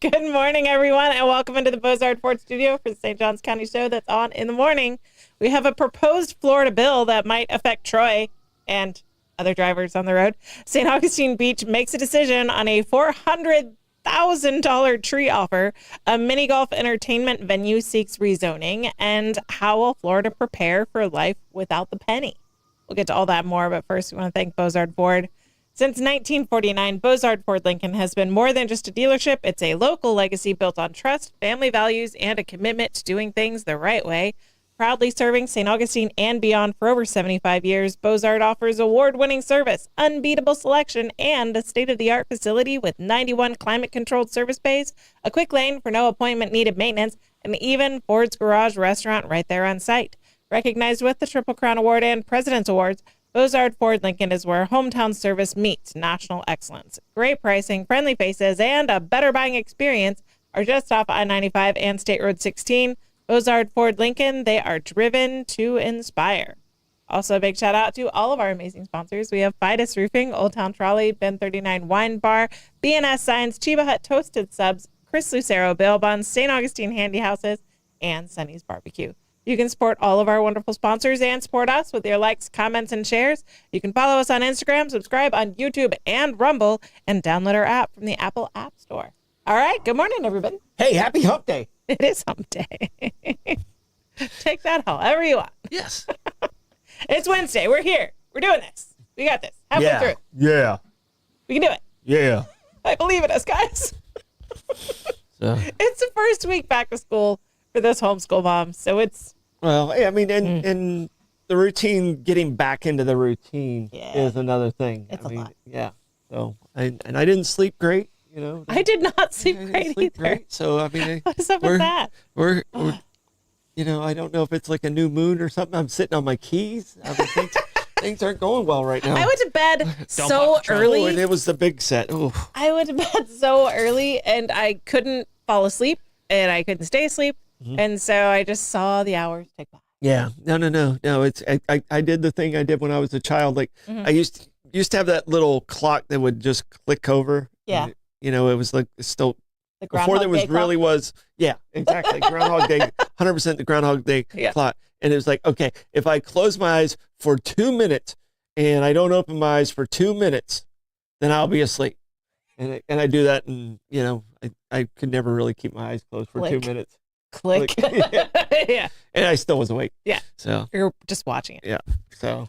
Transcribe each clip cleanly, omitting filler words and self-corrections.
Good morning, everyone, and welcome into the Bozard Ford studio for the St. Johns County show that's on in the morning. We have a proposed Florida bill that might affect Troy and other drivers on the road. St. Augustine Beach makes a decision on a $400,000 tree offer. A mini golf entertainment venue seeks rezoning. And how will Florida prepare for life without the penny? We'll get to all that more, but first we want to thank Bozard Ford. Since 1949, Bozard Ford Lincoln has been more than just a dealership. It's a local legacy built on trust, family values, and a commitment to doing things the right way. Proudly serving St. Augustine and beyond for over 75 years, Bozard offers award-winning service, unbeatable selection, and a state-of-the-art facility with 91 climate-controlled service bays, a quick lane for no appointment-needed maintenance, and even Ford's Garage restaurant right there on site. Recognized with the Triple Crown Award and President's Awards, Bozard Ford Lincoln is where hometown service meets national excellence. Great pricing, friendly faces, and a better buying experience are just off I-95 and State Road 16. Bozard Ford Lincoln, they are driven to inspire. Also, a big shout out to all of our amazing sponsors. We have Fidus Roofing, Old Town Trolley, Ben 39 Wine Bar, BNS Signs, Chiba Hut Toasted Subs, Chris Lucero Bail Bonds, St. Augustine Handy Houses, and Sunny's Barbecue. You can support all of our wonderful sponsors and support us with your likes, comments, and shares. You can follow us on Instagram, subscribe on YouTube and Rumble, and download our app from the Apple App Store. All right, good morning, everybody. Hey, happy hump day. It is hump day. Take that however you want. Yes. It's Wednesday. We're here. We're doing this. We got this. Halfway through. Yeah. We can do it. Yeah. I believe in us, guys. So. It's the first week back to school for those homeschool moms, so it's... Well, I mean, and the routine, getting back into the routine is another thing. It's a lot. Yeah. So, I didn't sleep great, you know. I did not sleep great either. Great, so, I mean, what is up with that? We're you know, I don't know if it's like a new moon or something. I'm sitting on my keys. I mean, things aren't going well right now. I went to bed so early. Oh, and it was the big set. Oh. I went to bed so early, and I couldn't fall asleep, and I couldn't stay asleep. And so I just saw the hours tick by. Yeah, no. It's I did the thing I did when I was a child. Like I used to have that little clock that would just click over. Yeah. And, you know, it was like still The before there was Groundhog Day really clock? was. Yeah, exactly. Groundhog Day, 100% the Groundhog Day clock. And it was like, okay, if I close my eyes for 2 minutes and I don't open my eyes for 2 minutes, then I'll be asleep. And I do that, and you know, I could never really keep my eyes closed for 2 minutes. Click. Yeah. And I still was awake. Yeah. So You're just watching it. yeah. So,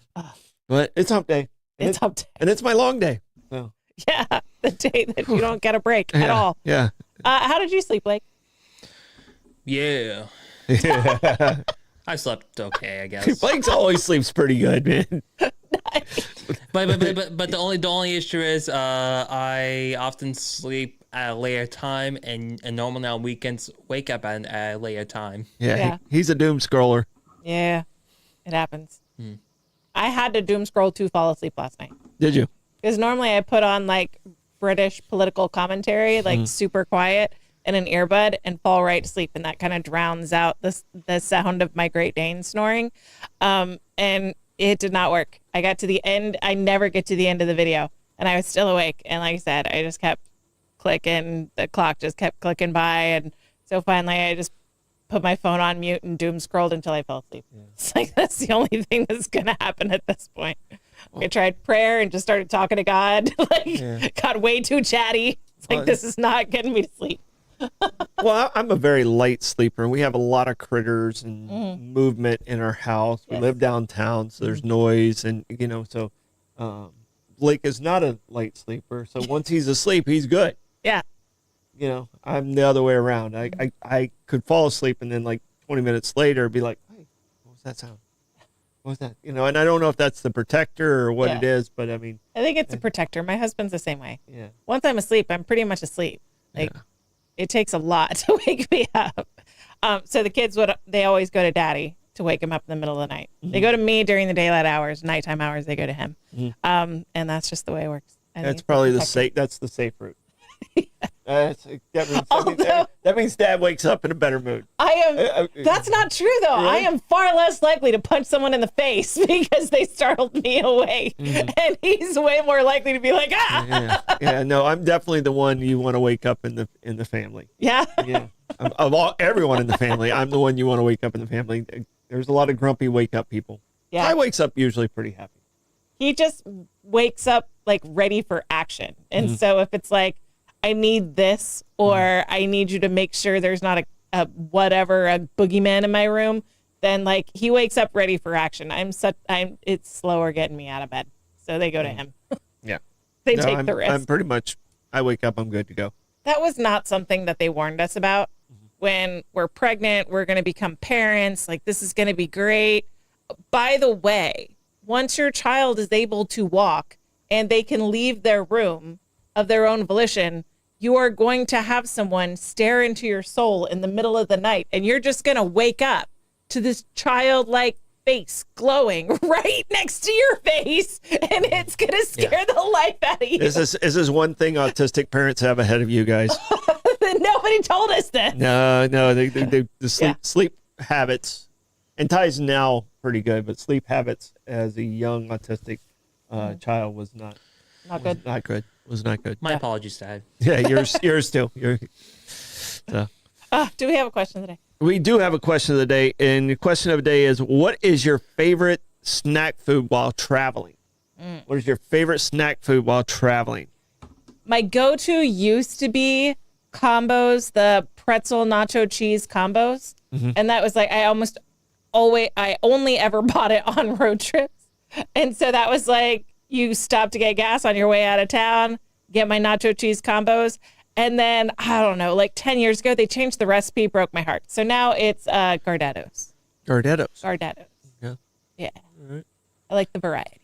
but it's hump day. It's hump day. And it's my long day. So Yeah. The day that you don't get a break at all. Yeah. How did you sleep, Blake? Yeah. I slept okay, I guess. Blake's always sleeps pretty good, man. But the only issue is I often sleep at a later time, and normally on weekends wake up at a later time. Yeah. He's a doom scroller. Yeah. It happens. I had to doom scroll to fall asleep last night. Did you? Because normally I put on like British political commentary, like super quiet, and an earbud, and fall right to sleep, and that kind of drowns out the sound of my Great Dane snoring. And it did not work. I got to the end. I never get to the end of the video, and I was still awake. And like I said, I just kept clicking. The clock just kept clicking by, and so finally I just put my phone on mute and doom scrolled until I fell asleep. It's like that's the only thing that's gonna happen at this point. I tried prayer and just started talking to God. Got way too chatty. It's like this is not getting me to sleep. Well, I'm a very light sleeper. We have a lot of critters and movement in our house. We live downtown, so there's noise, and you know, so Blake is not a light sleeper. So once he's asleep, he's good. Yeah. You know, I'm the other way around. I could fall asleep, and then like 20 minutes later be like, hey, what was that sound? What was that? You know, and I don't know if that's the protector or what it is, but I mean, I think it's a protector. My husband's the same way. Yeah. Once I'm asleep, I'm pretty much asleep. Like it takes a lot to wake me up. So the kids they always go to daddy to wake him up in the middle of the night. They go to me during the daylight hours, nighttime hours, they go to him. And that's just the way it works. That's probably the safe route. That means Dad wakes up in a better mood. That's not true though. Really? I am far less likely to punch someone in the face because they startled me awake. And he's way more likely to be like, Yeah. No, I'm definitely the one you want to wake up in the family. Yeah. Yeah. Of everyone in the family, I'm the one you want to wake up in the family. There's a lot of grumpy wake up people. Yeah. I wakes up usually pretty happy. He just wakes up like ready for action. And so if it's like, I need this, or I need you to make sure there's not a boogeyman in my room, then like he wakes up ready for action. It's slower getting me out of bed. So they go to him. Yeah. They take the risk. I'm pretty much, I wake up, I'm good to go. That was not something that they warned us about. When we're pregnant, we're going to become parents. Like, this is going to be great. By the way, once your child is able to walk and they can leave their room of their own volition, you are going to have someone stare into your soul in the middle of the night, and you're just going to wake up to this childlike face glowing right next to your face, and it's going to scare the life out of you. This is one thing autistic parents have ahead of you guys. Nobody told us this. No, the sleep habits, and Ty's now pretty good, but sleep habits as a young autistic child was not good. Not good. Was not good. My apologies, Dad. Yeah, yours too. So. Do we have a question today? We do have a question of the day, and the question of the day is: what is your favorite snack food while traveling? What is your favorite snack food while traveling? My go-to used to be combos, the pretzel nacho cheese combos. And that was like, I only ever bought it on road trips. And so that was like, you stop to get gas on your way out of town, get my nacho cheese combos. And then, I don't know, like 10 years ago, they changed the recipe, broke my heart. So now it's Gardettos. Gardettos. Yeah. Yeah. All right. I like the variety.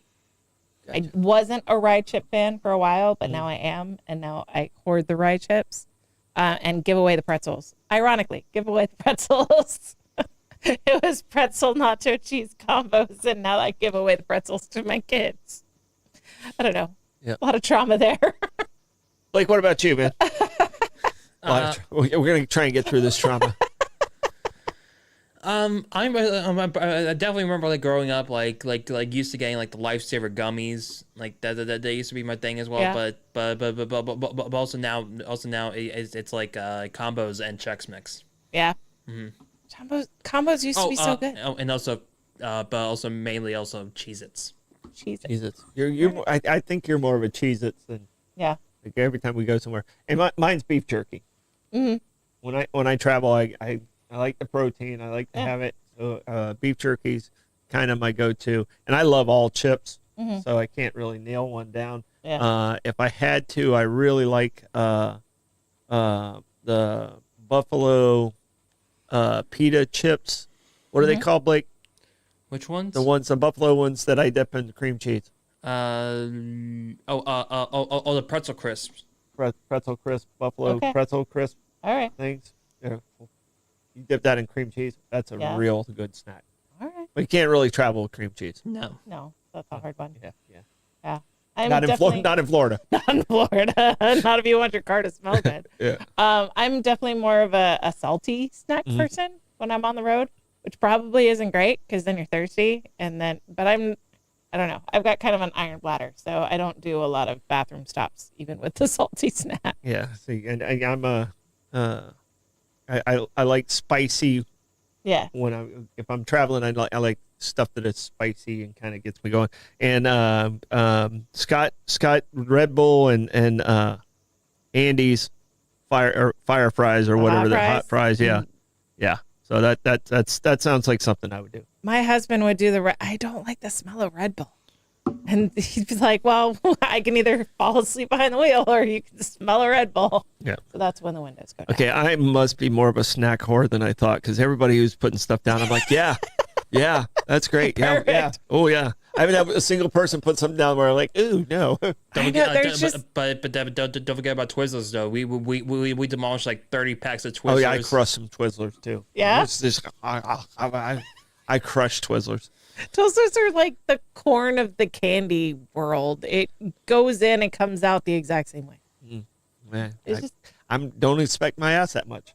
Gotcha. I wasn't a rye chip fan for a while, but now I am. And now I hoard the rye chips and give away the pretzels. Ironically, give away the pretzels. It was pretzel nacho cheese combos, and now I give away the pretzels to my kids. I don't know. Yeah. A lot of trauma there. Blake, what about you, man? We're going to try and get through this trauma. I definitely remember like growing up, like used to getting like the Lifesaver gummies, like that used to be my thing as well. Yeah. But also now it's like combos and Chex Mix. Yeah. Combos used to be so good. And also, but also mainly also Cheez-Its. Cheez-Its. I think you're more of a Cheez-Its than like every time we go somewhere. And mine's beef jerky. When I travel, I like the protein. I like to have it. So beef jerky's kind of my go-to, and I love all chips. So I can't really nail one down. If I had to, I really like the Buffalo pita chips. What are they called, Blake? Which ones? The Buffalo ones that I dip in cream cheese. The pretzel crisps. Pretzel crisp, Buffalo Okay. pretzel crisp All right. things. Yeah. You dip that in cream cheese. That's a real good snack. All right. But you can't really travel with cream cheese. No. No, that's a hard one. Yeah. I'm Not in definitely Florida. not in Florida. Not if you want your car to smell good. Yeah. I'm definitely more of a salty snack person when I'm on the road, which probably isn't great because then you're thirsty. But I don't know. I've got kind of an iron bladder, so I don't do a lot of bathroom stops, even with the salty snack. Yeah. See, and I like spicy. Yeah. If I'm traveling, I like stuff that is spicy and kind of gets me going. And Scott Red Bull and Andy's fire fries or whatever, the hot fries. Yeah. Yeah. So that sounds like something I would do. My husband would do I don't like the smell of Red Bull. And he'd be like, well, I can either fall asleep behind the wheel or you can smell a Red Bull. Yeah. So that's when the windows go down. Okay, I must be more of a snack whore than I thought, because everybody who's putting stuff down, I'm like, yeah, that's great. Yeah, yeah. Oh, yeah. I haven't had a single person put something down where I'm like, ooh, no. But don't forget about Twizzlers though. We demolished like 30 packs of Twizzlers. Oh yeah, I crushed some Twizzlers too. Yeah? I crushed Twizzlers. Twizzlers are like the corn of the candy world. It goes in and comes out the exact same way. Man, It's just, don't expect my ass that much.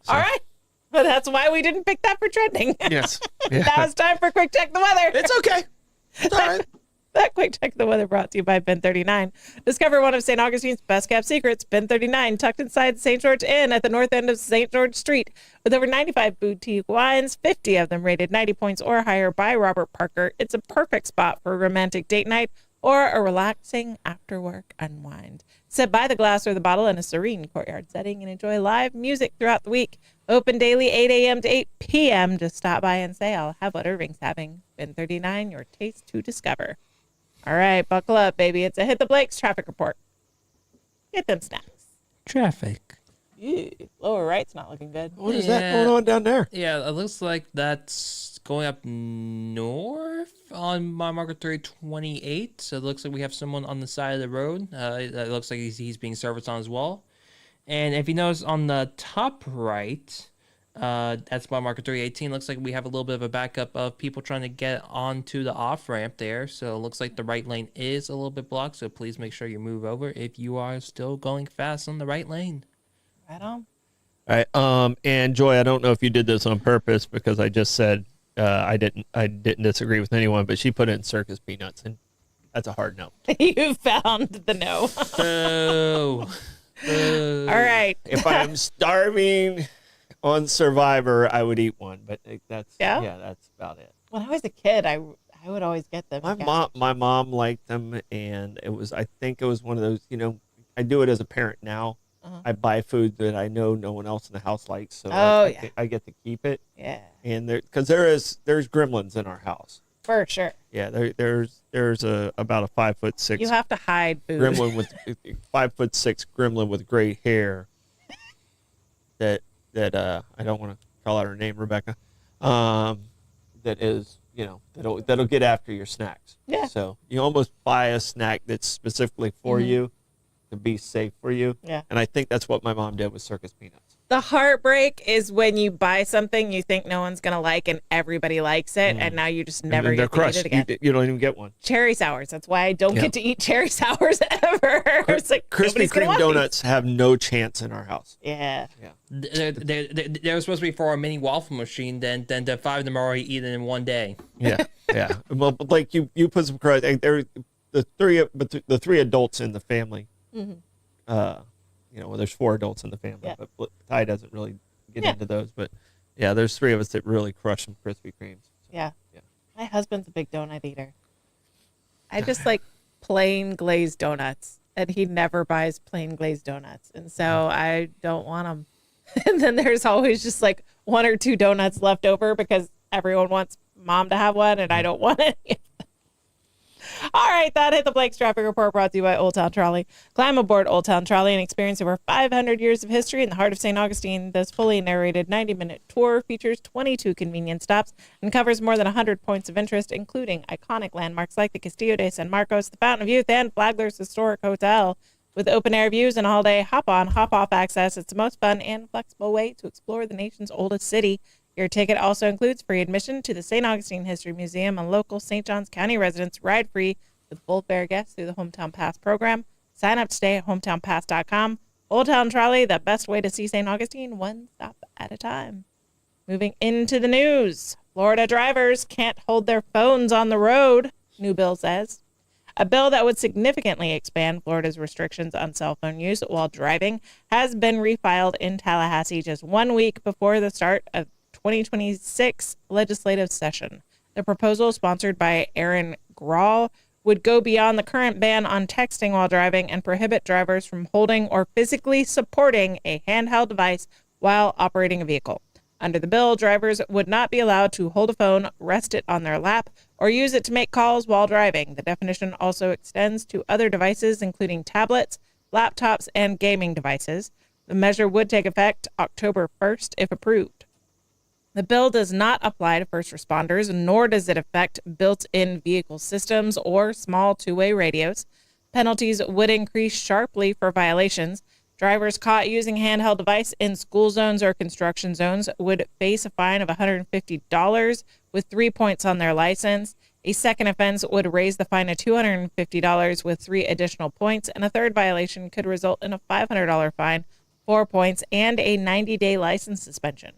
All right. But that's why we didn't pick that for trending. Yes. Yeah. Now it's time for Quick Check the Weather. It's okay. It's all right. That Quick Check the Weather brought to you by Ben 39. Discover one of St. Augustine's best kept secrets. Ben 39, tucked inside St. George Inn at the north end of St. George Street, with over 95 boutique wines, 50 of them rated 90 points or higher by Robert Parker. It's a perfect spot for a romantic date night or a relaxing after-work unwind. Sit by the glass or the bottle in a serene courtyard setting and enjoy live music throughout the week. Open daily 8 a.m. to 8 p.m. Just stop by and say, I'll have what Irving's having. Ben 39, your taste to discover. All right, buckle up, baby. It's a Hit the Blakes traffic report. Get them snacks. Traffic. Ew, lower right's not looking good. What is that going on down there? Yeah, it looks like that's going up north on my Market 328. So it looks like we have someone on the side of the road. It looks like he's being serviced on as well. And if you notice on the top right, that's by Market 318. Looks like we have a little bit of a backup of people trying to get onto the off ramp there. So it looks like the right lane is a little bit blocked. So please make sure you move over if you are still going fast on the right lane. Right on. All right. And Joy, I don't know if you did this on purpose because I just said I didn't disagree with anyone, but she put in circus peanuts, and that's a hard no. You found the no. Oh. All right. If I'm starving on Survivor, I would eat one, but that's that's about it. When I was a kid, I would always get them. My mom liked them, and I think it was one of those. I do it as a parent now. I buy food that I know no one else in the house likes, so I get to keep it. Yeah. And because there's gremlins in our house. For sure. Yeah, there's about a 5'6" You have to hide food. gremlin with 5'6" gremlin with gray hair. That I don't want to call out her name, Rebecca. That is that'll get after your snacks. Yeah. So you almost buy a snack that's specifically for you to be safe for you. Yeah. And I think that's what my mom did with circus peanuts. The heartbreak is when you buy something you think no one's going to like and everybody likes it, and now you just never and then get to eat it again. You don't even get one. Cherry sours. That's why I don't get to eat cherry sours ever. It's like Krispy nobody's gonna Kreme want donuts have no chance in our house. these. Yeah. They're supposed to be for a mini waffle machine. Then the 5 of them are already eaten in one day. Yeah, yeah. Well, but like you put some credit. There, the three adults in the family. Well, there's 4 adults in the family, but Ty doesn't really get into those. But yeah, there's 3 of us that really crush some Krispy Kremes. So, Yeah. My husband's a big donut eater. I just like plain glazed donuts, and he never buys plain glazed donuts, and so I don't want them. And then there's always just like 1 or 2 donuts left over because everyone wants mom to have one, and I don't want any. All right, that Hit the Blake's traffic report brought to you by Old Town Trolley. Climb aboard Old Town Trolley and experience over 500 years of history in the heart of St. Augustine. This fully narrated 90-minute tour features 22 convenient stops and covers more than 100 points of interest, including iconic landmarks like the Castillo de San Marcos, the Fountain of Youth, and Flagler's Historic Hotel. With open-air views and all-day hop-on, hop-off access, it's the most fun and flexible way to explore the nation's oldest city. Your ticket also includes free admission to the St. Augustine History Museum, and local St. Johns County residents ride free with full fare guests through the Hometown Pass program. Sign up today at hometownpass.com. Old Town Trolley, the best way to see St. Augustine, one stop at a time. Moving into the news. Florida drivers can't hold their phones on the road, new bill says. A bill that would significantly expand Florida's restrictions on cell phone use while driving has been refiled in Tallahassee just 1 week before the start of 2026 legislative session. The proposal, sponsored by Aaron Grahl, would go beyond the current ban on texting while driving and prohibit drivers from holding or physically supporting a handheld device while operating a vehicle. Under the bill, drivers would not be allowed to hold a phone, rest it on their lap, or use it to make calls while driving. The definition also extends to other devices, including tablets, laptops, and gaming devices. The measure would take effect October 1st if approved. The bill does not apply to first responders, nor does it affect built-in vehicle systems or small two-way radios. Penalties would increase sharply for violations. Drivers caught using handheld device in school zones or construction zones would face a fine of $150 with 3 points on their license. A second offense would raise the fine to $250 with 3 additional points, and a third violation could result in a $500 fine, 4 points, and a 90-day license suspension.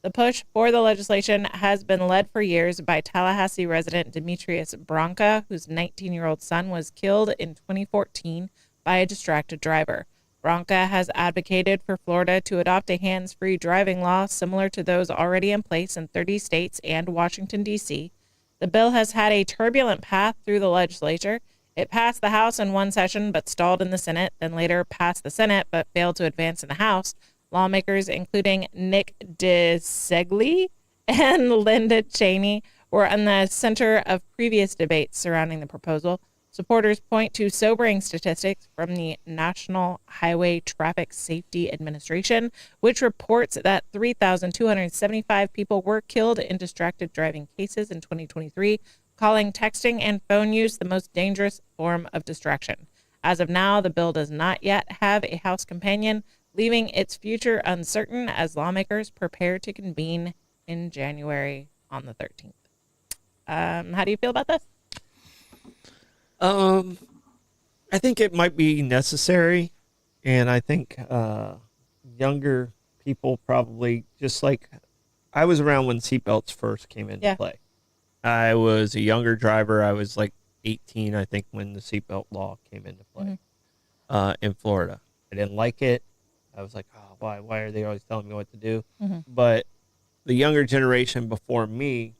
The push for the legislation has been led for years by Tallahassee resident Demetrius Bronca, whose 19-year-old son was killed in 2014 by a distracted driver. Bronca has advocated for Florida to adopt a hands-free driving law similar to those already in place in 30 states and Washington, D.C. The bill has had a turbulent path through the legislature. It passed the House in one session but stalled in the Senate, then later passed the Senate but failed to advance in the House. Lawmakers, including Nick DeSegli and Linda Cheney, were in the center of previous debates surrounding the proposal. Supporters point to sobering statistics from the National Highway Traffic Safety Administration, which reports that 3,275 people were killed in distracted driving cases in 2023, calling texting and phone use the most dangerous form of distraction. As of now, the bill does not yet have a House companion, leaving its future uncertain as lawmakers prepare to convene in January on the 13th. How do you feel about this? I think it might be necessary, and I think younger people probably, just like I was around when seatbelts first came into play. I was a younger driver. I was like 18, I think, when the seatbelt law came into play in Florida. I didn't like it. I was like, oh, why are they always telling me what to do? But the younger generation before me,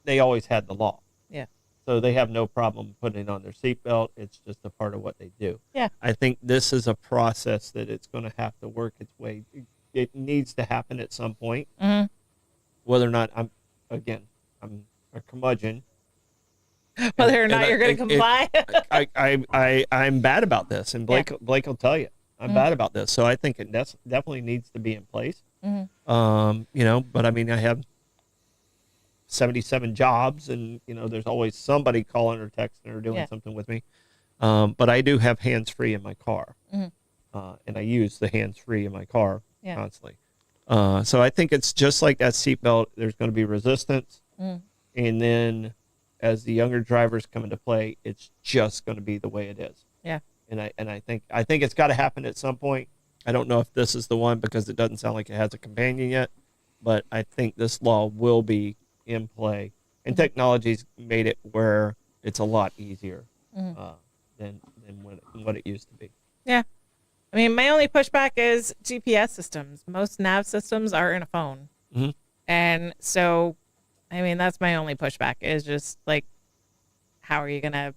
they always had the law. Yeah. So they have no problem putting on their seatbelt. It's just a part of what they do. Yeah. I think this is a process that it's going to have to work its way. It needs to happen at some point. Whether or not I'm a curmudgeon. Whether or not you're going to comply. I'm bad about this, and Blake will tell you I'm bad about this. So I think it definitely needs to be in place. But I mean, I have 77 jobs, and there's always somebody calling or texting or doing something with me. But I do have hands-free in my car, and I use the hands-free in my car constantly. So I think it's just like that seatbelt. There's going to be resistance, and then as the younger drivers come into play, it's just going to be the way it is. Yeah. And I think it's got to happen at some point. I don't know if this is the one because it doesn't sound like it has a companion yet, but I think this law will be in play, and technology's made it where it's a lot easier than what it used to be. Yeah. I mean, my only pushback is GPS systems. Most nav systems are in a phone. And so, I mean, that's my only pushback is just like, how are you going to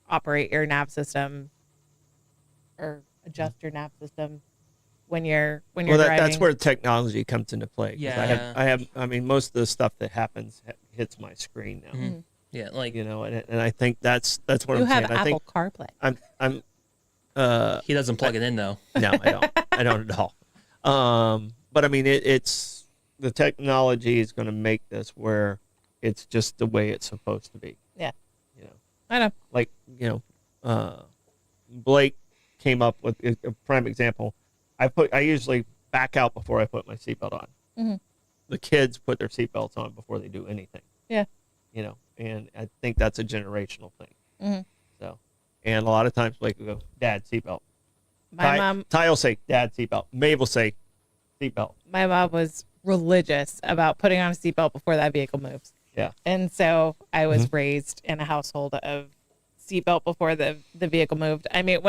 operate your nav system or adjust your nav system when you're driving? That's where technology comes into play. Yeah. I mean, most of the stuff that happens hits my screen now. Yeah, like and I think that's what you I'm have saying. Apple CarPlay. I'm he doesn't plug it in though. No, I don't at all. But I mean, it's the technology is going to make this where it's just the way it's supposed to be. Yeah. I know. Like, Blake came up with a prime example. I usually back out before I put my seatbelt on. The kids put their seatbelts on before they do anything. Yeah. And I think that's a generational thing. So, and a lot of times Blake will go, Dad, seatbelt. Ty will say, Dad, seatbelt. Maeve will say, seatbelt. My mom was religious about putting on a seatbelt before that vehicle moves. Yeah. And so I was raised in a household of seatbelt before the vehicle moved. I mean,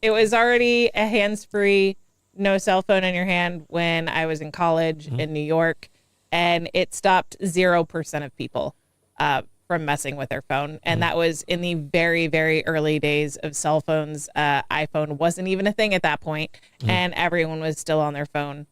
it was already a hands-free, no cell phone in your hand when I was in college in New York, and it stopped 0% of people from messing with their phone. And that was in the very, very early days of cell phones. iPhone wasn't even a thing at that point, and everyone was still on their phone.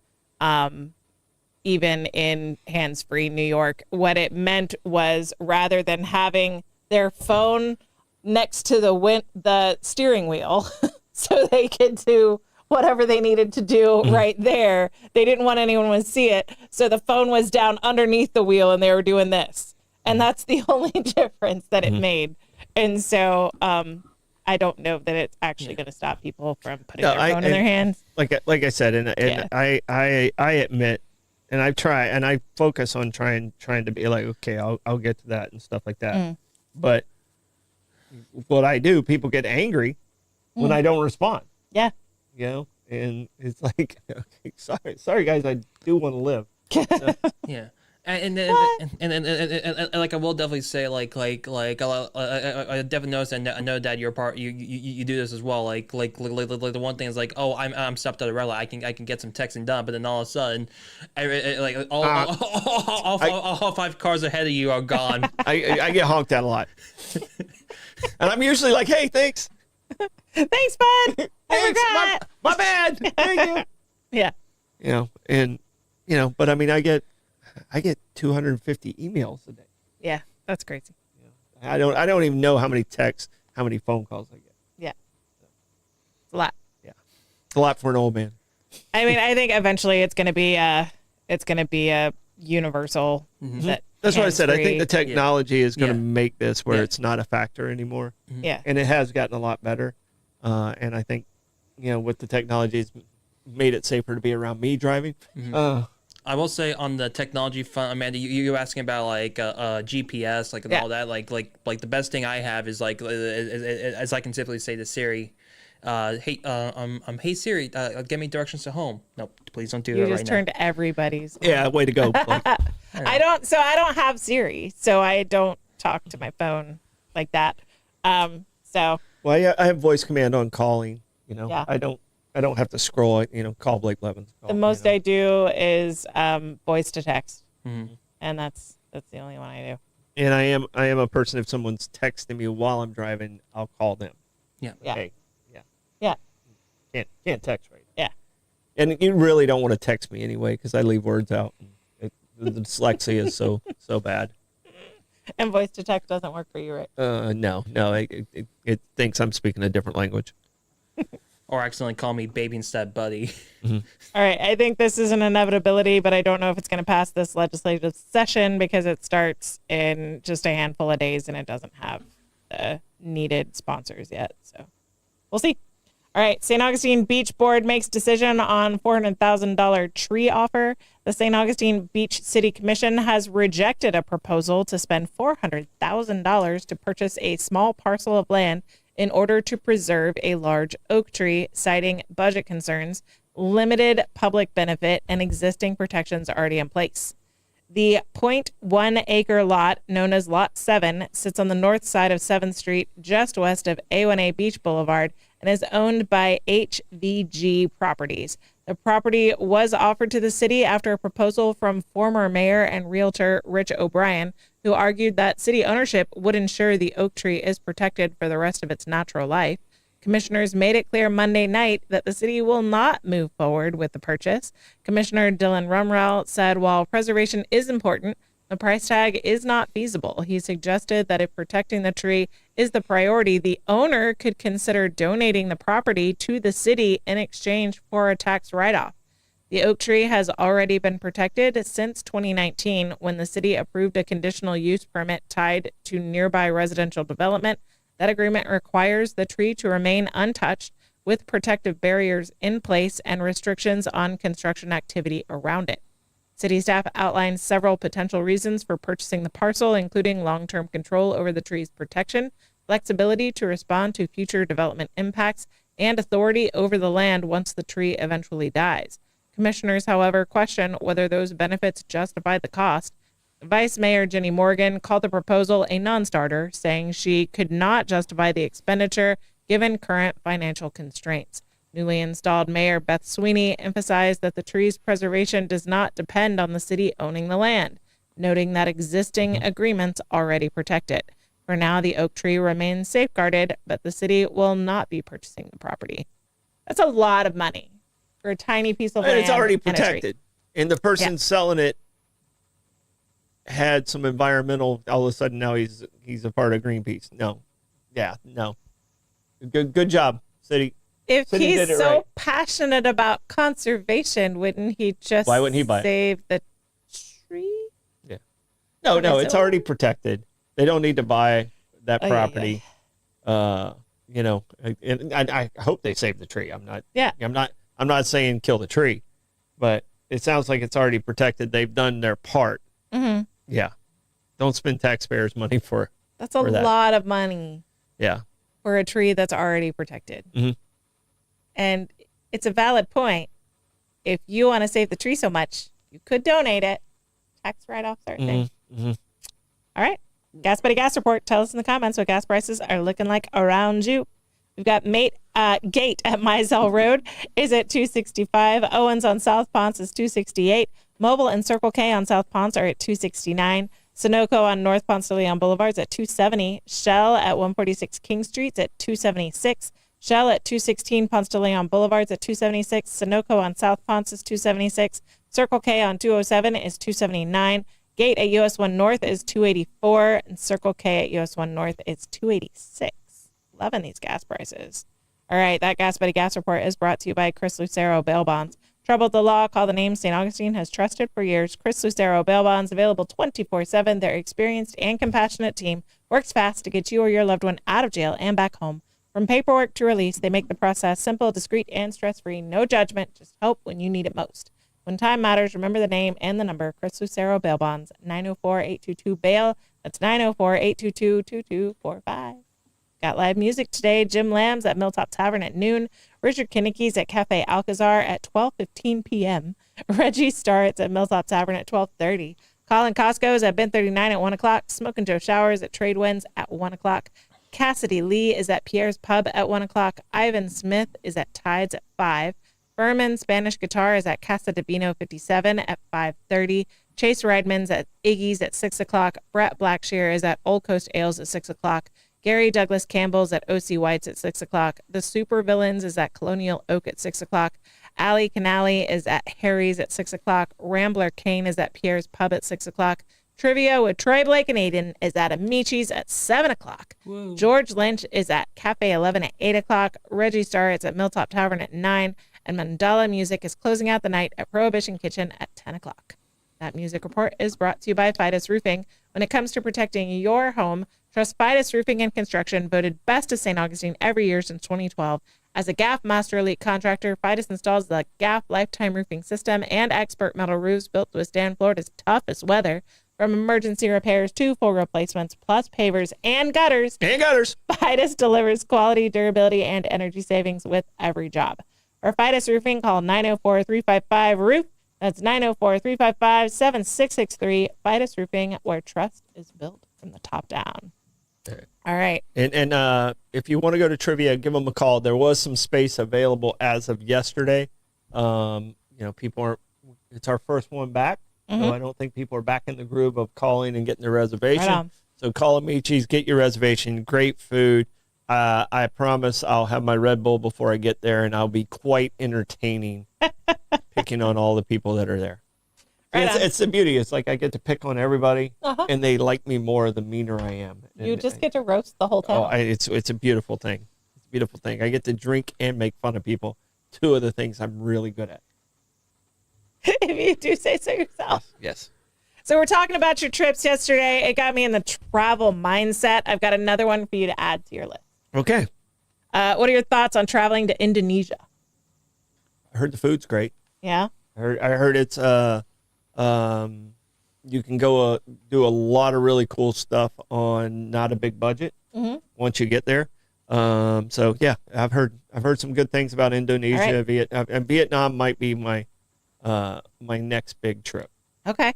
Even in hands-free New York, what it meant was rather than having their phone next to the steering wheel so they could do whatever they needed to do right there, they didn't want anyone to see it. So the phone was down underneath the wheel and they were doing this. And that's the only difference that it made. And so I don't know that it's actually going to stop people from putting their phone in their hands. Like I said, and I admit and I focus on trying to be like, okay, I'll get to that and stuff like that. But what I do, people get angry when I don't respond. Yeah. And it's like, okay, sorry guys, I do want to live. Yeah. And like I will definitely say like I definitely noticed and I know that you're part you do this as well like the one thing is like, oh, I'm stopped at a red light, I can get some texting done, but then all of a sudden all 5 cars ahead of you are gone. I get honked at a lot. And I'm usually like, hey, thanks. Thanks, bud. I Thanks, forgot. my bad. Thank you. Yeah. But I mean, I get 250 emails a day. Yeah. That's crazy. I don't even know how many texts, how many phone calls I get. Yeah. It's a lot. Yeah. It's a lot for an old man. I mean, I think eventually it's going to be a universal. That's what I said. I think the hands-free- technology is going to Yeah. make this where Yeah. it's not a factor anymore. Yeah. And it has gotten a lot better. And I think, with the technology, it's made it safer to be around me driving. I will say on the technology front, Amanda, you were asking about like GPS, like and Yeah. all that. Like the best thing I have is like as I can simply say to Siri, hey Siri, get me directions to home. Nope, please don't do You that just right turned everybody's. Yeah, way to go. Blake. I don't have Siri, so I don't talk to my phone like that. So Well, I have voice command on calling. Yeah. I don't have to scroll. Call Blake Levins. the most I do is voice to text, now. and that's the only one I do. And I am a person. If someone's texting me while I'm driving, I'll call them. Yeah. Yeah. Hey, Yeah. can't text right. Yeah. And you really don't want to text me anyway because I leave words out. The dyslexia is so bad. And voice to text doesn't work for you, right? No, it thinks I'm speaking a different language. Or accidentally call me baby instead buddy. All right. I think this is an inevitability, but I don't know if it's going to pass this legislative session because it starts in just a handful of days and it doesn't have the needed sponsors yet. So we'll see. All right. St. Augustine Beach Board makes decision on $400,000 tree offer. The St. Augustine Beach City Commission has rejected a proposal to spend $400,000 to purchase a small parcel of land in order to preserve a large oak tree, citing budget concerns, limited public benefit, and existing protections already in place. The 0.1 acre lot, known as Lot 7, sits on the north side of 7th Street, just west of A1A Beach Boulevard, and is owned by HVG Properties. The property was offered to the city after a proposal from former mayor and realtor Rich O'Brien, who argued that city ownership would ensure the oak tree is protected for the rest of its natural life. Commissioners made it clear Monday night that the city will not move forward with the purchase. Commissioner Dylan Rumrell said while preservation is important, the price tag is not feasible. He suggested that if protecting the tree is the priority, the owner could consider donating the property to the city in exchange for a tax write-off. The oak tree has already been protected since 2019 when the city approved a conditional use permit tied to nearby residential development. That agreement requires the tree to remain untouched with protective barriers in place and restrictions on construction activity around it. City staff outlined several potential reasons for purchasing the parcel, including long-term control over the tree's protection, flexibility to respond to future development impacts, and authority over the land once the tree eventually dies. Commissioners, however, question whether those benefits justify the cost. Vice Mayor Jenny Morgan called the proposal a non-starter, saying she could not justify the expenditure given current financial constraints. Newly installed Mayor Beth Sweeney emphasized that the tree's preservation does not depend on the city owning the land, noting that existing agreements already protect it. For now, the oak tree remains safeguarded, but the city will not be purchasing the property. That's a lot of money for a tiny piece of land. And it's already and a tree. protected. And the person selling it had some environmental. All of a sudden, now he's a part of Greenpeace. No, good job, city. If City he's did it so right. passionate about conservation, wouldn't he just Why wouldn't he buy it? save the tree? No, Okay, it's so- already protected. They don't need to buy that Oh, yeah, property. And I hope they save the tree. I'm not. Yeah. I'm not saying kill the tree, but it sounds like it's already protected. They've done their part. Mm-hmm. Yeah. Don't spend taxpayers' money for That's a that. lot of money Yeah. for a tree that's already protected. Mhm. And it's a valid point. If you want to save the tree so much, you could donate it. Tax write-offs are a thing. Mm-hmm. All right. Gas Buddy Gas Report. Tell us in the comments what gas prices are looking like around you. We've got Gate at Mizell Road is at $2.65. Owens on South Ponce is $2.68. Mobile and Circle K on South Ponce are at $2.69. Sunoco on North Ponce de Leon Boulevard is at $2.70. Shell at 146 King Street is at $2.76. Shell at 216 Ponce de Leon Boulevard is at $2.76. Sunoco on South Ponce is $2.76. Circle K on 207 is $2.79. Gate at US 1 North is $2.84. And Circle K at US 1 North is $2.86. Loving these gas prices. All right, that Gas Buddy Gas Report is brought to you by Chris Lucero Bail Bonds. Troubled the law, call the name St. Augustine has trusted for years. Chris Lucero Bail Bonds, available 24/7. Their experienced and compassionate team works fast to get you or your loved one out of jail and back home. From paperwork to release, they make the process simple, discreet, and stress-free. No judgment, just help when you need it most. When time matters, remember the name and the number. Chris Lucero Bail Bonds, 904-822-BAIL. That's 904-822-2245. Got live music today. Jim Lamb's at Milltop Tavern at noon. Richard Kinnicky's at Cafe Alcazar at 12:15 p.m. Reggie starts at Milltop Tavern at 12:30. Colin Costco's at Bin 39 at 1 o'clock. Smoke and Joe Showers at Trade Winds at 1 o'clock. Cassidy Lee is at Pierre's Pub at 1 o'clock. Ivan Smith is at Tides at 5. Furman Spanish Guitar is at Casa de Vino 57 at 5:30. Chase Riedman's at Iggy's at 6 o'clock. Brett Blackshear is at Old Coast Ales at 6 o'clock. Gary Douglas Campbell's at O.C. White's at 6 o'clock. The Super Villains is at Colonial Oak at 6 o'clock. Ali Canali is at Harry's at 6 o'clock. Rambler Kane is at Pierre's Pub at 6 o'clock. Trivia with Troy Blake and Aiden is at Amici's at 7 o'clock. Whoa. George Lynch is at Cafe 11 at 8 o'clock. Reggie Starr is at Milltop Tavern at 9. And Mandala Music is closing out the night at Prohibition Kitchen at 10 o'clock. That music report is brought to you by Fidus Roofing. When it comes to protecting your home, trust Fidus Roofing and Construction, voted best of St. Augustine every year since 2012. As a GAF Master Elite contractor, Fidus installs the GAF Lifetime Roofing System and expert metal roofs built to withstand Florida's toughest weather. From emergency repairs to full replacements, plus pavers and gutters, Fidus delivers quality, durability, and energy savings with every job. For Fidus Roofing, call 904-355-ROOF. That's 904-355-7663. Fidus Roofing, where trust is built from the top down. All right. And if you want to go to trivia, give them a call. There was some space available as of yesterday. People aren't. It's our first one back, so I don't think people are back in the groove of calling and getting their reservation. Right on. So call Amici's, get your reservation. Great food. I promise I'll have my Red Bull before I get there, and I'll be quite entertaining picking on all the people that are there. Right It's the beauty. It's like I get to pick on everybody, and they like me more the meaner I am. You just get to roast the whole town. It's a beautiful thing. It's a beautiful thing. I get to drink and make fun of people. Two of the things I'm really good at. If you do say so yourself. Yes. So we're talking about your trips yesterday. It got me in the travel mindset. I've got another one for you to add to your list. Okay. What are your thoughts on traveling to Indonesia? I heard the food's great. Yeah. I heard it's you can go do a lot of really cool stuff on not a big budget once you get there. So yeah, I've heard some good things about Indonesia. Right. Vietnam might be my next big trip. Okay.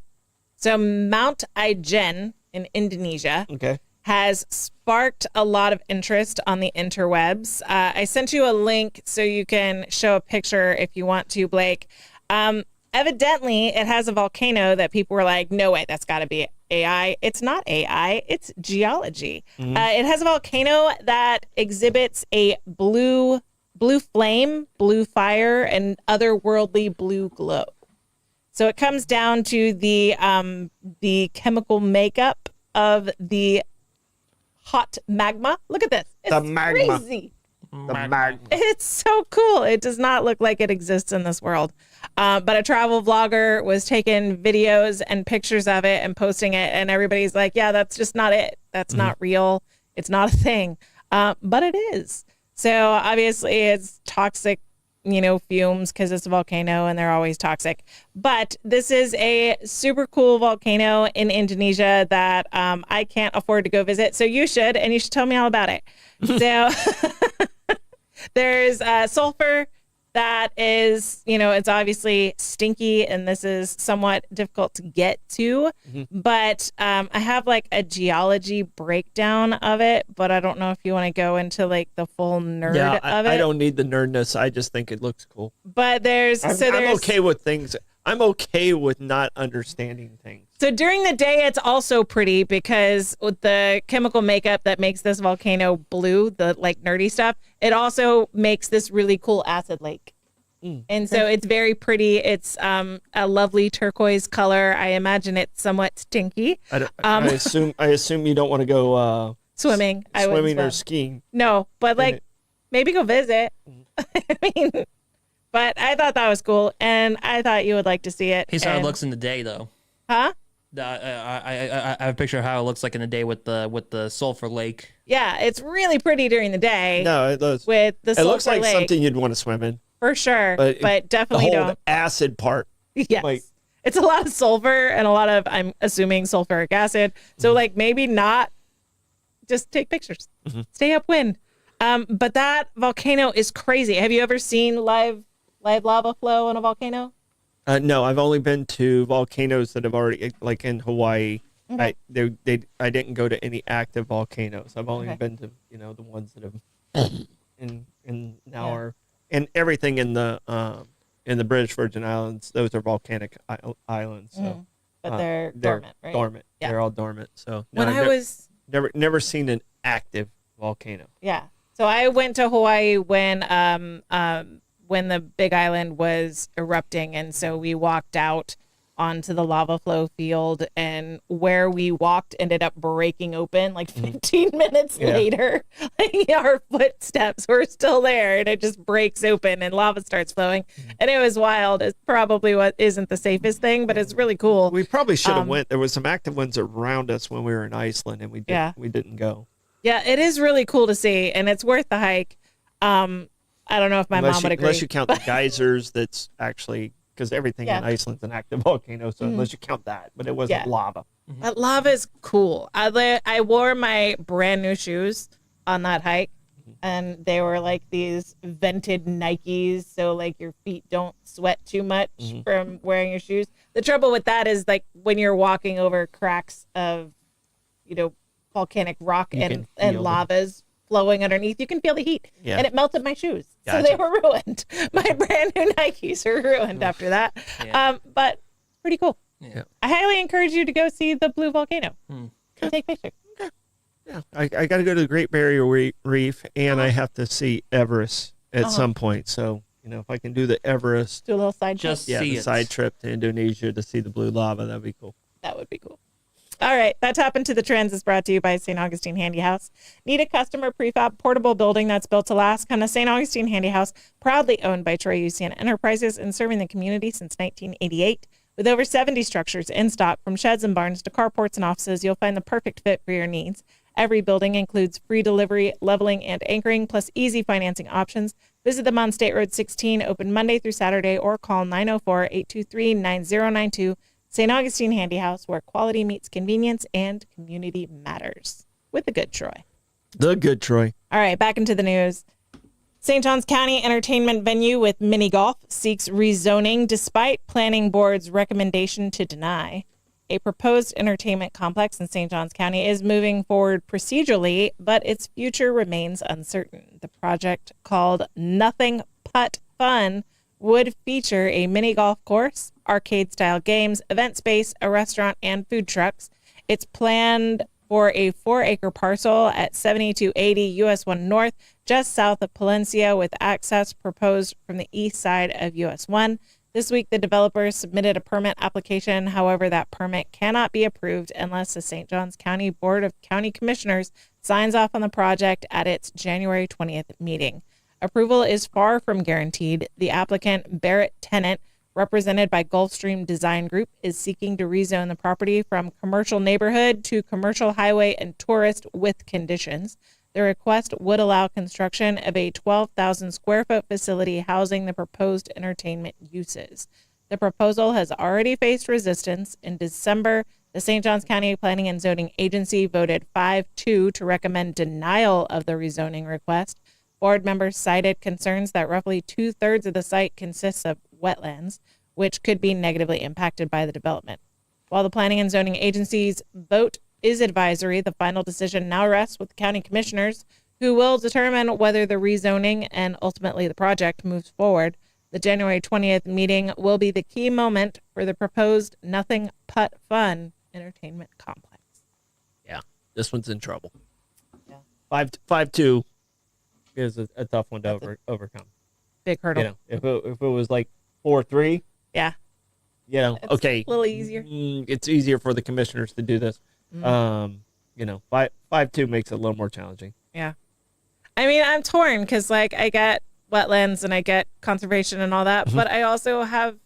So Mount Ijen in Indonesia has sparked a lot of interest on the interwebs. I sent you a link so you can show a picture if you want to, Blake. Evidently, it has a volcano that people were like, no way, that's got to be AI. It's not AI, it's geology. It has a volcano that exhibits a blue flame, blue fire, and otherworldly blue glow. So it comes down to the chemical makeup of the hot magma. Look at this. It's crazy. The magma. It's so cool. It does not look like it exists in this world. But a travel vlogger was taking videos and pictures of it and posting it. And everybody's like, yeah, that's just not it. That's not real. It's not a thing. But it is. So obviously it's toxic fumes because it's a volcano and they're always toxic. But this is a super cool volcano in Indonesia that I can't afford to go visit. So you should, and you should tell me all about it. So there's sulfur that is, it's obviously stinky, and this is somewhat difficult to get to. But I have like a geology breakdown of it, but I don't know if you want to go into like the full nerd of it. I don't need the nerdness. I just think it looks cool. But I'm okay with things. I'm okay with not understanding things. So during the day, it's also pretty because with the chemical makeup that makes this volcano blue, the like nerdy stuff, it also makes this really cool acid lake. And so it's very pretty. It's a lovely turquoise color. I imagine it's somewhat stinky. I assume you don't want to go Swimming. I wouldn't swimming or swim. skiing. No, but like maybe go visit. I mean, but I thought that was cool, and I thought you would like to see it. Here's how it looks in the day, though. Huh? I have a picture of how it looks like in the day with the sulfur lake. Yeah, it's really pretty during the day. No, it looks. With the It sulfur looks like lake, something you'd want to swim in. for sure, but The definitely whole don't. acid part. Yes. Like, It's a lot of sulfur and a lot of, I'm assuming, sulfuric acid. So like maybe not, just take pictures. Stay upwind. But that volcano is crazy. Have you ever seen live lava flow in a volcano? no, I've only been to volcanoes that have already, like in Hawaii. Okay. I didn't go to any active volcanoes. I've only Okay. been to the ones that have and now are, and everything in the British Virgin Islands. Those are volcanic islands. So But they're dormant, right? Dormant. Yeah. They're all dormant. So no, When I've never seen an active volcano. Yeah. So I went to Hawaii when the Big Island was erupting, and so we walked out onto the lava flow field, and where we walked ended up breaking open like 15 minutes later. Like, our footsteps were still there, and it just breaks open and lava starts flowing. And it was wild. It's probably what isn't the safest thing, but it's really cool. We probably should have went. There was some active ones around us when we were in Iceland, and we didn't go. Yeah, it is really cool to see, and it's worth the hike. I don't know if my mom would agree. Unless you count the geysers, that's actually, because everything in Iceland's an active volcano, so unless you count that, but it wasn't lava. That lava is cool. I wore my brand new shoes on that hike, and they were like these vented Nikes, so like your feet don't sweat too much from wearing your shoes. The trouble with that is like when you're walking over cracks of, volcanic rock and lavas flowing underneath, you can feel the heat, and it melted my shoes. Gotcha. So they were ruined. My brand new Nikes were ruined after that. But pretty cool. Yeah. I highly encourage you to go see the blue volcano and take pictures. Yeah, I got to go to the Great Barrier Reef, and I have to see Everest at some point. So, if I can do the Everest, Do a little side trip. See it. side trip to Indonesia to see the blue lava, that'd be cool. That would be cool. All right, that Top Into the Trends is brought to you by St. Augustine Handy House. Need a customer prefab portable building that's built to last? Come to St. Augustine Handy House, proudly owned by Troy UCN Enterprises and serving the community since 1988. With over 70 structures in stock, from sheds and barns to carports and offices, you'll find the perfect fit for your needs. Every building includes free delivery, leveling, and anchoring, plus easy financing options. Visit them on State Road 16, open Monday through Saturday, or call 904-823-9092. St. Augustine Handy House, where quality meets convenience and community matters. With the good Troy. The good Troy. All right, back into the news. St. Johns County entertainment venue with mini golf seeks rezoning despite planning board's recommendation to deny. A proposed entertainment complex in St. Johns County is moving forward procedurally, but its future remains uncertain. The project, called Nothing Putt Fun, would feature a mini golf course, arcade-style games, event space, a restaurant, and food trucks. It's planned for a 4-acre parcel at 7280 US 1 North, just south of Palencia, with access proposed from the east side of US 1. This week, the developers submitted a permit application. However, that permit cannot be approved unless the St. Johns County Board of County Commissioners signs off on the project at its January 20th meeting. Approval is far from guaranteed. The applicant, Barrett Tennant, represented by Gulfstream Design Group, is seeking to rezone the property from commercial neighborhood to commercial highway and tourist with conditions. The request would allow construction of a 12,000 square foot facility housing the proposed entertainment uses. The proposal has already faced resistance. In December, the St. Johns County Planning and Zoning Agency voted 5-2 to recommend denial of the rezoning request. Board members cited concerns that roughly 2/3 of the site consists of wetlands, which could be negatively impacted by the development. While the Planning and Zoning Agency's vote is advisory, the final decision now rests with the county commissioners, who will determine whether the rezoning and ultimately the project moves forward. The January 20th meeting will be the key moment for the proposed Nothing But Fun entertainment complex. Yeah, this one's in trouble. Yeah. 5-2 is a tough one to overcome. Big hurdle. You know, if it was like 4-3, Yeah. you know, It's okay, a little easier. It's easier for the commissioners to do this. You know, 5-2 makes it a little more challenging. Yeah. I mean, I'm torn because, like, I get wetlands and I get conservation and all that, but I also have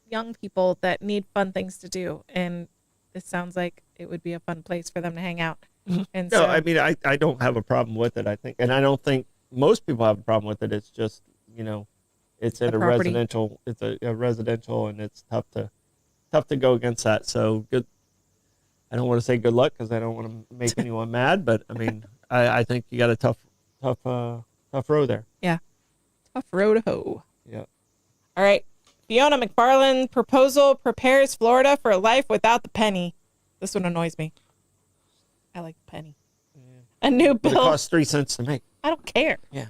young people that need fun things to do. And this sounds like it would be a fun place for them to hang out. And No, so, I mean, I don't have a problem with it, I think. And I don't think most people have a problem with it. It's just, you know, it's in The a property. residential, it's a residential, and it's tough to go against that. So good. I don't want to say good luck because I don't want to make anyone mad, but I mean, I think you got a tough row there. yeah. Tough road to hoe. Yeah. All right. Fiona McFarland proposal prepares Florida for life without the penny. This one annoys me. I like the penny. A new But it bill. costs 3 cents to make. I don't care. Yeah.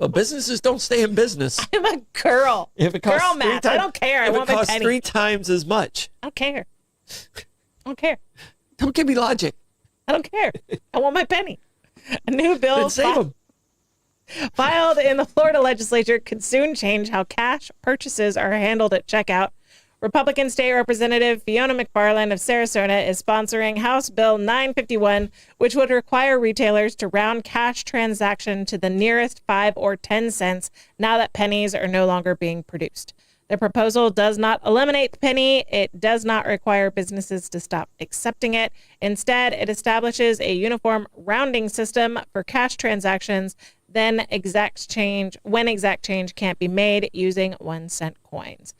Well, businesses don't stay in business. I'm a girl. If it costs Girl 3 math. I don't care. I If want it my costs penny. 3 times as much, I don't care. I don't care. don't give me logic. I don't care. I want my penny. A new bill Then save them. filed in the Florida legislature could soon change how cash purchases are handled at checkout. Republican State Representative Fiona McFarland of Sarasota is sponsoring House Bill 951, which would require retailers to round cash transaction to the nearest 5 or 10 cents now that pennies are no longer being produced. The proposal does not eliminate the penny. It does not require businesses to stop accepting it. Instead, it establishes a uniform rounding system for cash transactions when exact change can't be made using 1-cent coins.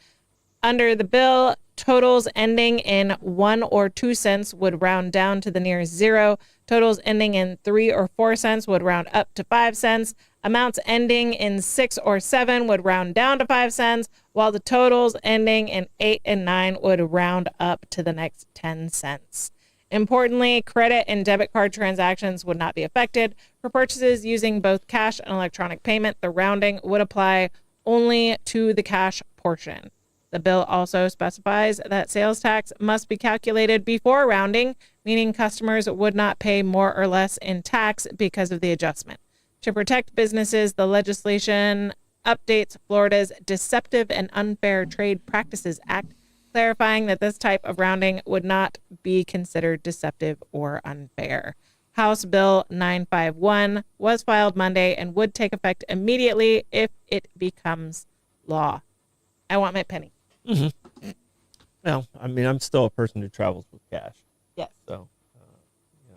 Under the bill, totals ending in 1 or 2 cents would round down to the nearest zero. Totals ending in 3 or 4 cents would round up to 5 cents. Amounts ending in 6 or 7 would round down to 5 cents, while the totals ending in 8 and 9 would round up to the next 10 cents. Importantly, credit and debit card transactions would not be affected. For purchases using both cash and electronic payment, the rounding would apply only to the cash portion. The bill also specifies that sales tax must be calculated before rounding, meaning customers would not pay more or less in tax because of the adjustment. To protect businesses, the legislation updates Florida's Deceptive and Unfair Trade Practices Act, clarifying that this type of rounding would not be considered deceptive or unfair. House Bill 951 was filed Monday and would take effect immediately if it becomes law. I want my penny. Well, I mean, I'm still a person who travels with cash. Yes. So, you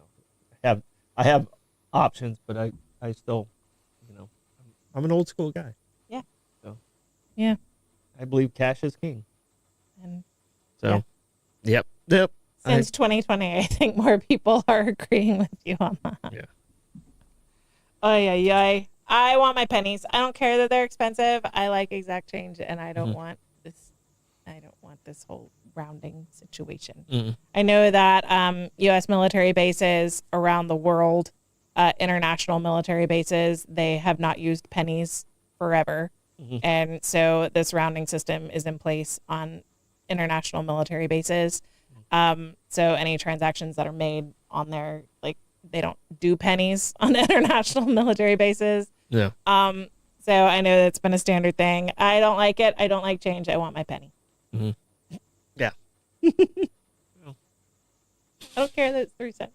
know, I have options, but I still, you know, I'm an old school guy. Yeah. So, Yeah. I believe cash is king. And So, yep. since 2020, I think more people are agreeing with you on that. Yeah. Ay. I want my pennies. I don't care that they're expensive. I like exact change, and I don't want this. I don't want this whole rounding situation. I know that U.S. military bases around the world, international military bases, they have not used pennies forever, and so this rounding system is in place on international military bases. So any transactions that are made on there, like, they don't do pennies on international military bases. Yeah. So I know that's been a standard thing. I don't like it. I don't like change. I want my penny. Yeah. I don't care that it's 3 cents.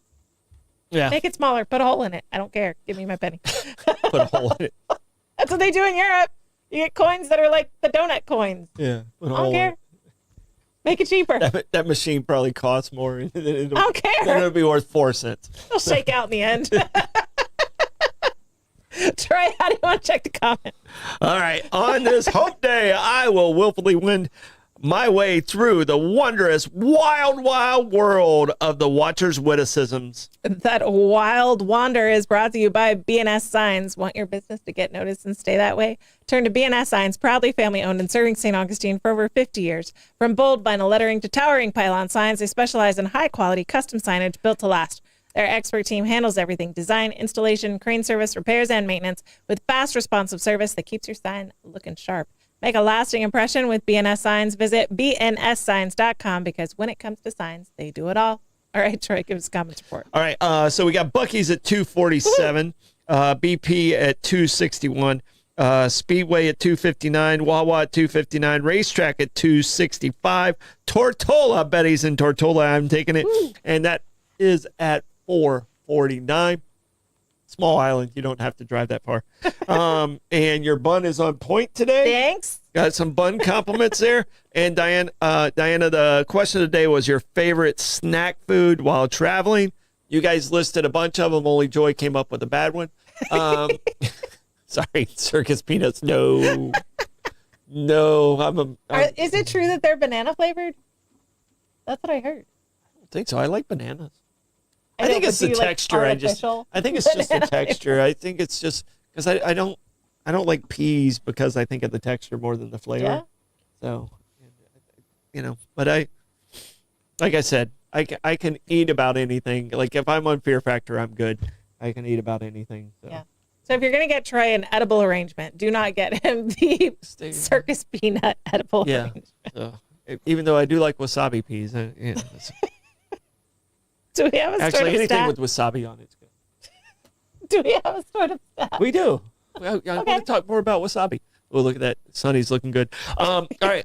Yeah. Make it smaller. Put a hole in it. I don't care. Give me my penny. Put a hole in it. That's what they do in Europe. You get coins that are like the donut coins. Yeah. Put a I hole don't in care. it. Make it cheaper. That machine probably costs more. Than I don't care. Then it'll be worth 4 cents. It'll shake out in the end. Troy, how do you want to check the comment? All right. On this Hope Day, I will willfully win my way through the wondrous, wild, wild world of the Watcher's witticisms. That wild wander is brought to you by BNS Signs. Want your business to get noticed and stay that way? Turn to BNS Signs, proudly family owned and serving St. Augustine for over 50 years. From bold vinyl lettering to towering pylon signs, they specialize in high quality custom signage built to last. Their expert team handles everything: design, installation, crane service, repairs, and maintenance with fast, responsive service that keeps your sign looking sharp. Make a lasting impression with BNS Signs. Visit bnssigns.com because when it comes to signs, they do it all. All right, Troy, give us a comments report. All right. So we got Buc-ee's at 247, BP at 261, Speedway at 259, Wawa at 259, Racetrack at 265, Tortola, Betty's in Tortola. I'm taking it. Woo. And that is at 449. Small island. You don't have to drive that far. And your bun is on point today. Thanks. Got some bun compliments there. And Diana, the question of the day was your favorite snack food while traveling. You guys listed a bunch of them. Only Joy came up with a bad one. Sorry, circus peanuts. No. Is it true that they're banana flavored? That's what I heard. I don't think so. I like bananas. I I think know, it's but the do you like texture. artificial I think it's just the banana texture. I think it's just because I don't like peas because I think of the texture more than the flavor. Yeah. So, but like I said, I can eat about anything. Like if I'm on Fear Factor, I'm good. I can eat about anything. So. Yeah. So if you're going to get Troy an edible arrangement, do not get him the circus peanut edible arrangement. So, even though I do like wasabi peas. Do we have a Actually, sort of anything stat? with wasabi on it's good. Do we have a sort of stat? We do. I want to talk more about wasabi. Oh, look at that. Sonny's looking good. All right.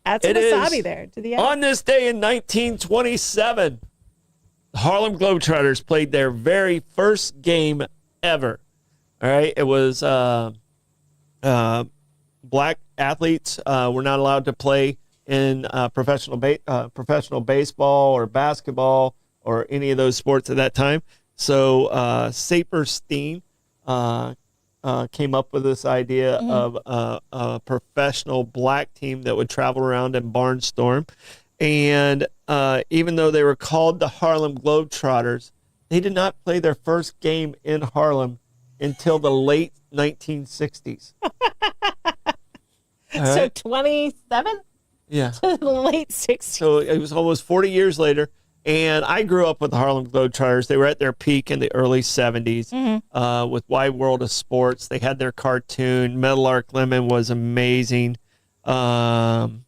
Add some It wasabi is there to the end. On this day in 1927, the Harlem Globetrotters played their very first game ever. All right. It was black athletes were not allowed to play in professional baseball or basketball or any of those sports at that time. So Saperstein came up with this idea of a professional black team that would travel around and barnstorm. And even though they were called the Harlem Globetrotters, they did not play their first game in Harlem until the late 1960s. All So right? 27 Yeah. to the late 60s. So it was almost 40 years later. And I grew up with the Harlem Globetrotters. They were at their peak in the early 70s with Wide World of Sports. They had their cartoon. Meadowlark Lemon was amazing. And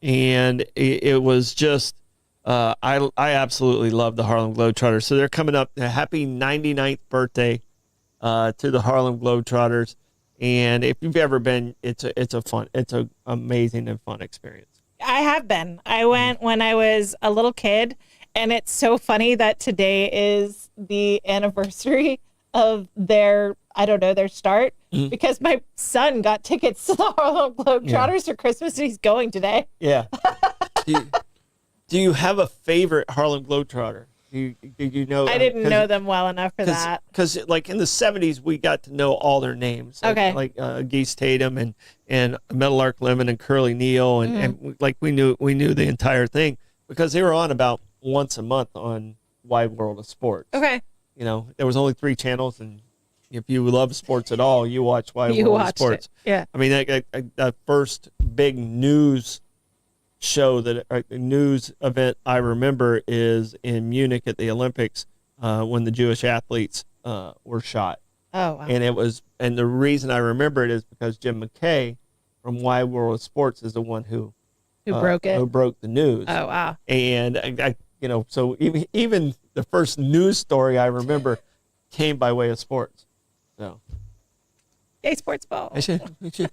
it was just, I absolutely love the Harlem Globetrotters. So they're coming up. Happy 99th birthday to the Harlem Globetrotters. And if you've ever been, it's an amazing and fun experience. I have been. I went when I was a little kid, and it's so funny that today is the anniversary of their start, because my son got tickets to the Harlem Globetrotters for Christmas, and he's going today. Yeah. Do you have a favorite Harlem Globetrotter? Do you know? I didn't know them well enough for that. Because like in the 70s, we got to know all their names. Like Geese Tatum and Meadowlark Lemon and Curly Neal and like we knew the entire thing because they were on about once a month on Wide World of Sports. Okay. There was only 3 channels, and if you love sports at all, you watch Wide World of Sports. Yeah. I mean, that first big news show news event I remember is in Munich at the Olympics when the Jewish athletes were shot. Oh, wow. And the reason I remember it is because Jim McKay from Wide World of Sports is the one who broke it? who broke the news. Oh, wow. And I so even the first news story I remember came by way of sports. So Yay, sports ball. I should. So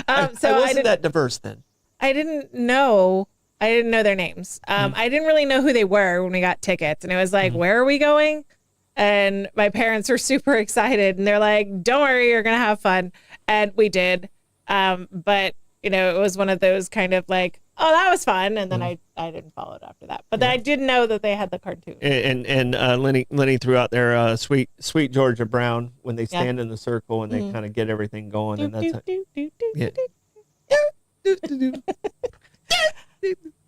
I wasn't that diverse then. I didn't know their names. I didn't really know who they were when we got tickets, and it was like, where are we going? And my parents were super excited, and they're like, don't worry, you're going to have fun. And we did. But you know, it was one of those kind of like, oh, that was fun, and then I didn't follow it after that. But then I did know that they had the cartoon. And Lenny threw out their sweet Georgia Brown when they stand in the circle and they kind of get everything going, and that's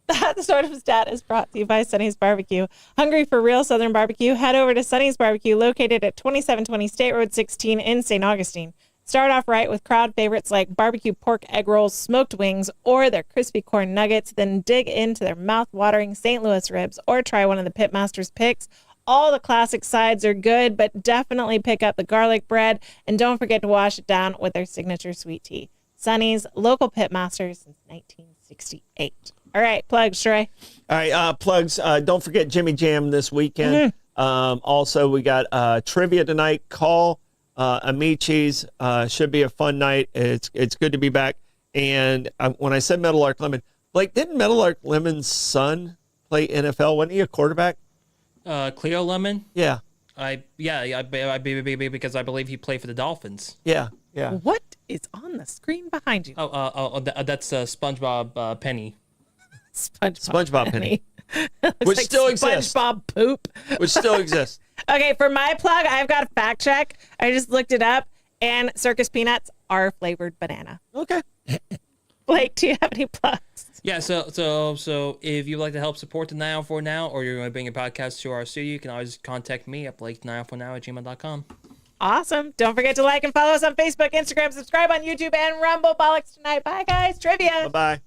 That sort of stat is brought to you by Sonny's Barbecue. Hungry for real Southern barbecue? Head over to Sonny's Barbecue, located at 2720 State Road 16 in St. Augustine. Start off right with crowd favorites like barbecue pork egg rolls, smoked wings, or their crispy corn nuggets. Then dig into their mouth-watering St. Louis ribs or try one of the Pitmaster's picks. All the classic sides are good, but definitely pick up the garlic bread. And don't forget to wash it down with their signature sweet tea. Sonny's, local Pitmasters since 1968. All right, plugs, Sheree. All right, plugs. Don't forget Jimmy Jam this weekend. Also, we got trivia tonight. Call Amicis. Should be a fun night. It's good to be back. And when I said Meadowlark Lemon, Blake, didn't Meadowlark Lemon's son play NFL? Wasn't he a quarterback? Cleo Lemon. Yeah. Because I believe he played for the Dolphins. Yeah. What is on the screen behind you? That's SpongeBob Penny. SpongeBob Penny. Which still exists. SpongeBob poop. Which still exists. Okay, for my plug, I've got a fact check. I just looked it up, and Circus Peanuts are flavored banana. Okay. Blake, do you have any plugs? Yeah, so if you'd like to help support the 904 Now, or you're going to bring a podcast to our studio, you can always contact me at blake904now@gmail.com. Awesome. Don't forget to like and follow us on Facebook, Instagram, subscribe on YouTube, and Rumble. Bollocks tonight. Bye, guys. Trivia. Bye-bye.